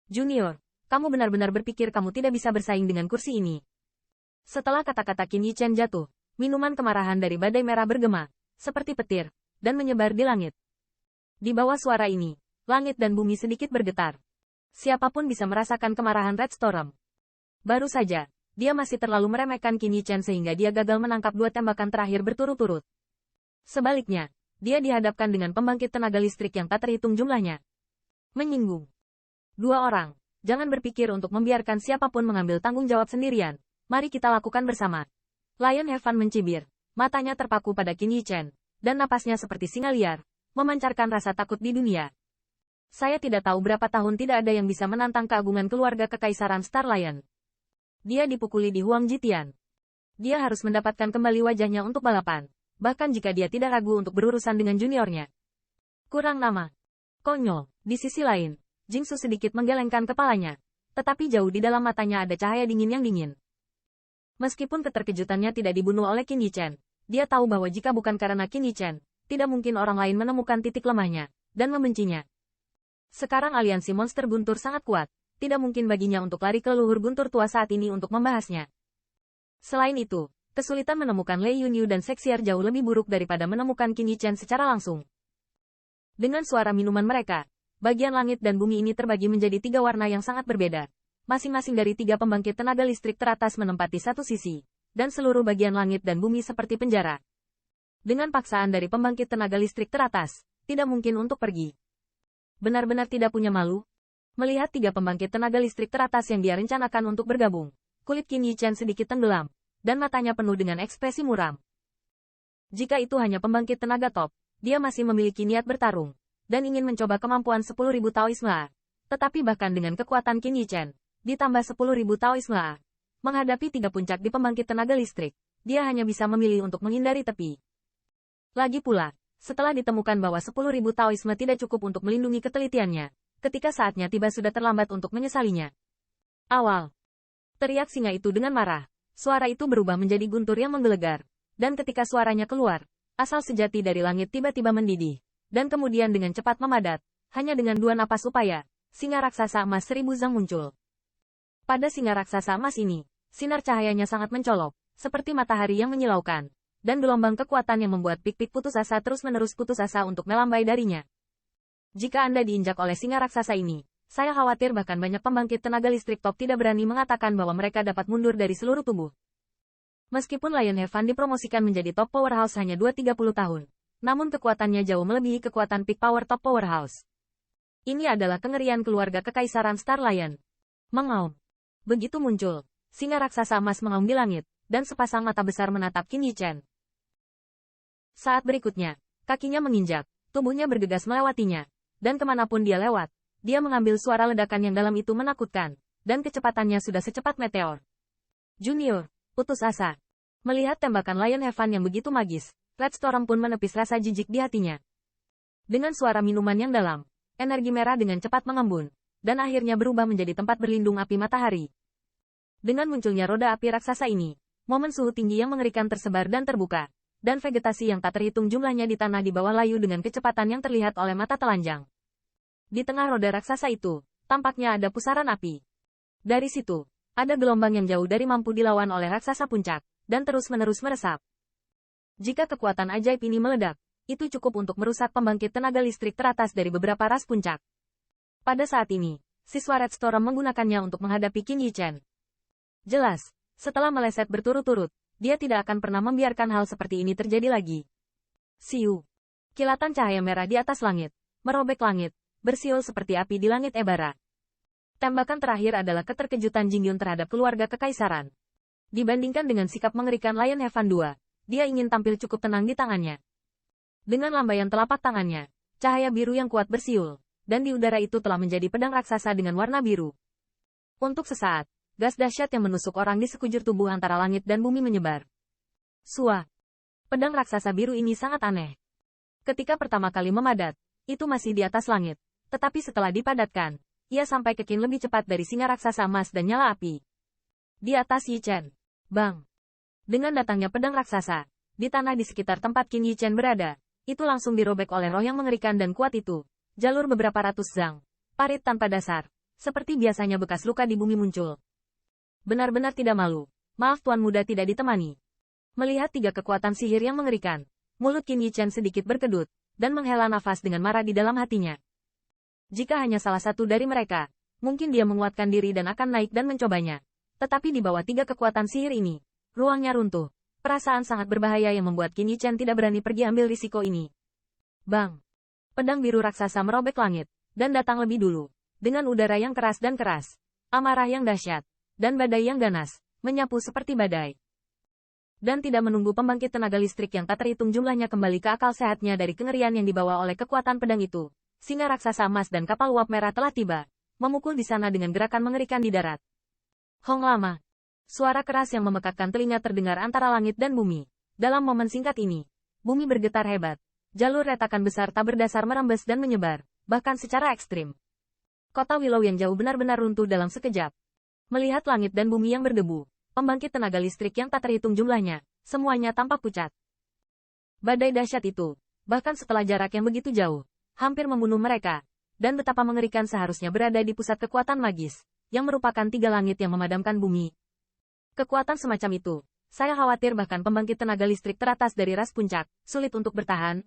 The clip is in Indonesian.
Junior, kamu benar-benar berpikir kamu tidak bisa bersaing dengan kursi ini. Setelah kata-kata Qin Yichen jatuh, minuman kemarahan dari badai merah bergema, seperti petir, dan menyebar di langit. Di bawah suara ini, langit dan bumi sedikit bergetar. Siapapun bisa merasakan kemarahan Red Storm. Baru saja, dia masih terlalu meremehkan Qin Yichen sehingga dia gagal menangkap 2 tembakan terakhir berturut-turut. Sebaliknya, dia dihadapkan dengan pembangkit tenaga listrik yang tak terhitung jumlahnya. Menyinggung. 2 orang, jangan berpikir untuk membiarkan siapapun mengambil tanggung jawab sendirian. Mari kita lakukan bersama. Lion Heaven mencibir, matanya terpaku pada Qin Yichen, dan napasnya seperti singa liar, memancarkan rasa takut di dunia. Saya tidak tahu berapa tahun tidak ada yang bisa menantang keagungan keluarga kekaisaran Star Lion. Dia dipukuli di Huang Jitian. Dia harus mendapatkan kembali wajahnya untuk balapan, bahkan jika dia tidak ragu untuk berurusan dengan juniornya. Kurang nama. Konyol. Di sisi lain, Jingsu sedikit menggelengkan kepalanya, tetapi jauh di dalam matanya ada cahaya dingin yang dingin. Meskipun keterkejutannya tidak dibunuh oleh Qin Yichen, dia tahu bahwa jika bukan karena Qin Yichen, tidak mungkin orang lain menemukan titik lemahnya, dan membencinya. Sekarang aliansi monster guntur sangat kuat, tidak mungkin baginya untuk lari ke leluhur guntur tua saat ini untuk membahasnya. Selain itu, kesulitan menemukan Lei Yunyu dan Sexier jauh lebih buruk daripada menemukan Qin Yichen secara langsung. Dengan suara minuman mereka, bagian langit dan bumi ini terbagi menjadi 3 warna yang sangat berbeda. Masing-masing dari 3 pembangkit tenaga listrik teratas menempati satu sisi, dan seluruh bagian langit dan bumi seperti penjara. Dengan paksaan dari pembangkit tenaga listrik teratas, tidak mungkin untuk pergi. Benar-benar tidak punya malu. Melihat 3 pembangkit tenaga listrik teratas yang dia rencanakan untuk bergabung, kulit Qin Yichen sedikit tenggelam, dan matanya penuh dengan ekspresi muram. Jika itu hanya pembangkit tenaga top, dia masih memiliki niat bertarung, dan ingin mencoba kemampuan 10.000 Taoisme A. Tetapi bahkan dengan kekuatan Qin Yichen, ditambah 10.000 Taoisme A, menghadapi 3 puncak di pembangkit tenaga listrik, dia hanya bisa memilih untuk menghindari tepi. Lagi pula, setelah ditemukan bahwa 10.000 Taoisme tidak cukup untuk melindungi ketelitiannya, ketika saatnya tiba sudah terlambat untuk menyesalinya. Awal. Teriak singa itu dengan marah, suara itu berubah menjadi guntur yang menggelegar, dan ketika suaranya keluar, asal sejati dari langit tiba-tiba mendidih, dan kemudian dengan cepat memadat, hanya dengan 2 napas upaya, singa raksasa emas 1000 zang muncul. Pada singa raksasa emas ini, sinar cahayanya sangat mencolok, seperti matahari yang menyilaukan, dan gelombang kekuatan yang membuat pik-pik putus asa terus-menerus putus asa untuk melambai darinya. Jika Anda diinjak oleh singa raksasa ini, saya khawatir bahkan banyak pembangkit tenaga listrik top tidak berani mengatakan bahwa mereka dapat mundur dari seluruh tubuh. Meskipun Lion Heaven dipromosikan menjadi top powerhouse hanya 2-30 tahun, namun kekuatannya jauh melebihi kekuatan peak power top powerhouse. Ini adalah kengerian keluarga kekaisaran Star Lion. Mengaum. Begitu muncul, singa raksasa emas mengaum di langit, dan sepasang mata besar menatap Qin Yichen. Saat berikutnya, kakinya menginjak, tubuhnya bergegas melewatinya, dan kemanapun dia lewat, dia mengambil suara ledakan yang dalam itu menakutkan, dan kecepatannya sudah secepat meteor. Junior, putus asa. Melihat tembakan Lion Heaven yang begitu magis, Red Storm pun menepis rasa jijik di hatinya. Dengan suara minuman yang dalam, energi merah dengan cepat mengembun, dan akhirnya berubah menjadi tempat berlindung api matahari. Dengan munculnya roda api raksasa ini, momen suhu tinggi yang mengerikan tersebar dan terbuka, dan vegetasi yang tak terhitung jumlahnya di tanah di bawah layu dengan kecepatan yang terlihat oleh mata telanjang. Di tengah roda raksasa itu, tampaknya ada pusaran api. Dari situ, ada gelombang yang jauh dari mampu dilawan oleh raksasa puncak, dan terus-menerus meresap. Jika kekuatan ajaib ini meledak, itu cukup untuk merusak pembangkit tenaga listrik teratas dari beberapa ras puncak. Pada saat ini, siswa Red Storm menggunakannya untuk menghadapi Qin Yichen. Jelas, setelah meleset berturut-turut, dia tidak akan pernah membiarkan hal seperti ini terjadi lagi. Siu. Kilatan cahaya merah di atas langit, merobek langit, bersiul seperti api di langit Ebara. Tembakan terakhir adalah keterkejutan Jingyun terhadap keluarga kekaisaran. Dibandingkan dengan sikap mengerikan Lion Heaven 2, dia ingin tampil cukup tenang di tangannya. Dengan lambaian telapak tangannya, cahaya biru yang kuat bersiul, dan di udara itu telah menjadi pedang raksasa dengan warna biru. Untuk sesaat, gas dahsyat yang menusuk orang di sekujur tubuh antara langit dan bumi menyebar. Sua. Pedang raksasa biru ini sangat aneh. Ketika pertama kali memadat, itu masih di atas langit, tetapi setelah dipadatkan, ia sampai ke Qin lebih cepat dari singa raksasa emas dan nyala api. Di atas Yichen. Bang. Dengan datangnya pedang raksasa, di tanah di sekitar tempat Qin Yichen berada, itu langsung dirobek oleh roh yang mengerikan dan kuat itu. Jalur beberapa ratus zang, parit tanpa dasar, Seperti biasanya bekas luka di bumi muncul. Benar-benar tidak malu. Maaf Tuan Muda tidak ditemani. Melihat 3 kekuatan sihir yang mengerikan, mulut Qin Yichen sedikit berkedut, dan menghela nafas dengan marah di dalam hatinya. Jika hanya salah satu dari mereka, mungkin dia menguatkan diri dan akan naik dan mencobanya. Tetapi di bawah 3 kekuatan sihir ini, ruangnya runtuh. Perasaan sangat berbahaya yang membuat Qin Yichen tidak berani pergi ambil risiko ini. Bang! Pedang biru raksasa merobek langit, dan datang lebih dulu. Dengan udara yang keras dan keras, amarah yang dahsyat, dan badai yang ganas, menyapu seperti badai. Dan tidak menunggu pembangkit tenaga listrik yang tak terhitung jumlahnya kembali ke akal sehatnya dari kengerian yang dibawa oleh kekuatan pedang itu, singa raksasa emas dan kapal uap merah telah tiba, memukul di sana dengan gerakan mengerikan di darat. Hong lama. Suara keras yang memekakkan telinga terdengar antara langit dan bumi. Dalam momen singkat ini, bumi bergetar hebat. Jalur retakan besar tak berdasar merembes dan menyebar, bahkan secara ekstrim. Kota Willow yang jauh benar-benar runtuh dalam sekejap. Melihat langit dan bumi yang berdebu, pembangkit tenaga listrik yang tak terhitung jumlahnya, semuanya tampak pucat. Badai dahsyat itu, bahkan setelah jarak yang begitu jauh, hampir membunuh mereka, dan betapa mengerikan seharusnya berada di pusat kekuatan magis, yang merupakan 3 langit yang memadamkan bumi. Kekuatan semacam itu, saya khawatir bahkan pembangkit tenaga listrik teratas dari ras puncak, sulit untuk bertahan,